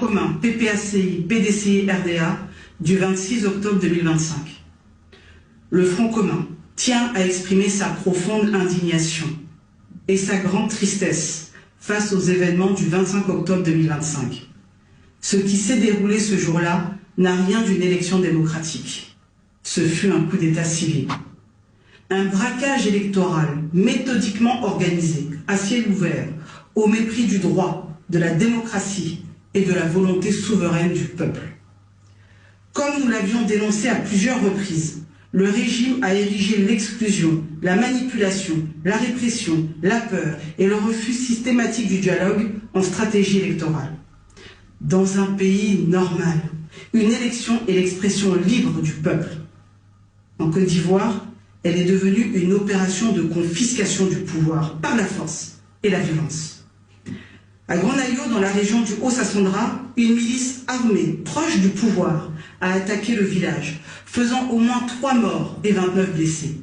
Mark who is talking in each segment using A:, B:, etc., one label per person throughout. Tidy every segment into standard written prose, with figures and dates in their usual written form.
A: commun PPACI, PDCI, RDA du 26 octobre 2025. Le Front commun tient à exprimer sa profonde indignation et sa grande tristesse face aux événements du 25 octobre 2025. Ce qui s'est déroulé ce jour-là n'a rien d'une élection démocratique. Ce fut un coup d'état civil. Un braquage électoral méthodiquement organisé, à ciel ouvert, au mépris du droit, de la démocratie et de la volonté souveraine du peuple. Comme nous l'avions dénoncé à plusieurs reprises, le régime a érigé l'exclusion, la manipulation, la répression, la peur et le refus systématique du dialogue en stratégie électorale. Dans un pays normal, une élection est l'expression libre du peuple. En Côte d'Ivoire, elle est devenue une opération de confiscation du pouvoir par la force et la violence. À Grand-Nayo, dans la région du Haut-Sassandra, une milice armée proche du pouvoir a attaqué le village, faisant au moins 3 morts et 29 blessés.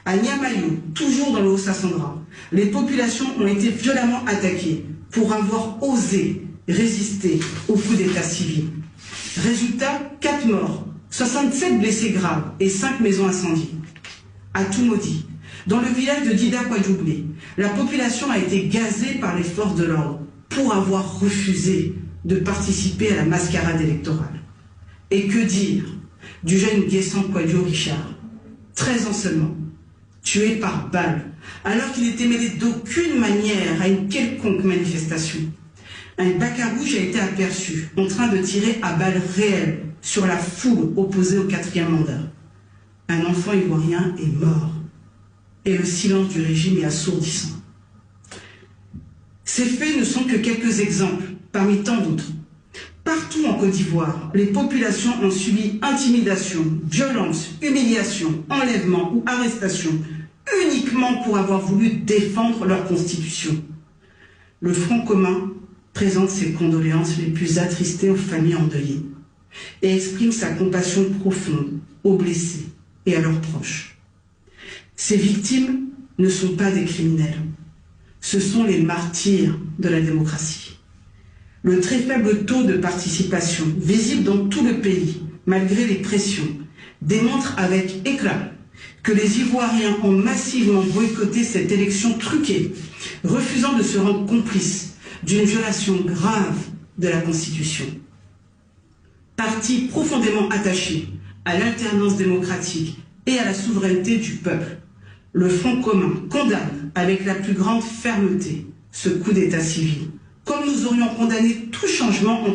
A: À Niamayo, toujours dans le Haut-Sassandra, les populations ont été violemment attaquées pour avoir osé résister au coup d'état civil. Résultat, 4 morts, 67 blessés graves et 5 maisons incendiées. À Toumaudi, dans le village de Dida Kwadjoublé, la population a été gazée par les forces de l'ordre pour avoir refusé de participer à la mascarade électorale. Et que dire du jeune Guessant Kwadjo Richard, 13 ans seulement, tué par balle, alors qu'il n'était mêlé d'aucune manière à une quelconque manifestation. Un bacarouge a été aperçu en train de tirer à balles réelles sur la foule opposée au 4e mandat. Un enfant ivoirien est mort. Et le silence du régime est assourdissant. Ces faits ne sont que quelques exemples, parmi tant d'autres. Partout en Côte d'Ivoire, les populations ont subi intimidation, violence, humiliation, enlèvement ou arrestation, uniquement pour avoir voulu défendre leur constitution. Le Front commun présente ses condoléances les plus attristées aux familles endeuillées et exprime sa compassion profonde aux blessés et à leurs proches. Ces victimes ne sont pas des criminels, ce sont les martyrs de la démocratie. Le très faible taux de participation, visible dans tout le pays, malgré les pressions, démontre avec éclat que les Ivoiriens ont massivement boycotté cette élection truquée, refusant de se rendre complices d'une violation grave de la Constitution. Parti profondément attaché à l'alternance démocratique et à la souveraineté du peuple, le Front commun condamne avec la plus grande fermeté ce coup d'état civil, comme nous aurions condamné tout changement en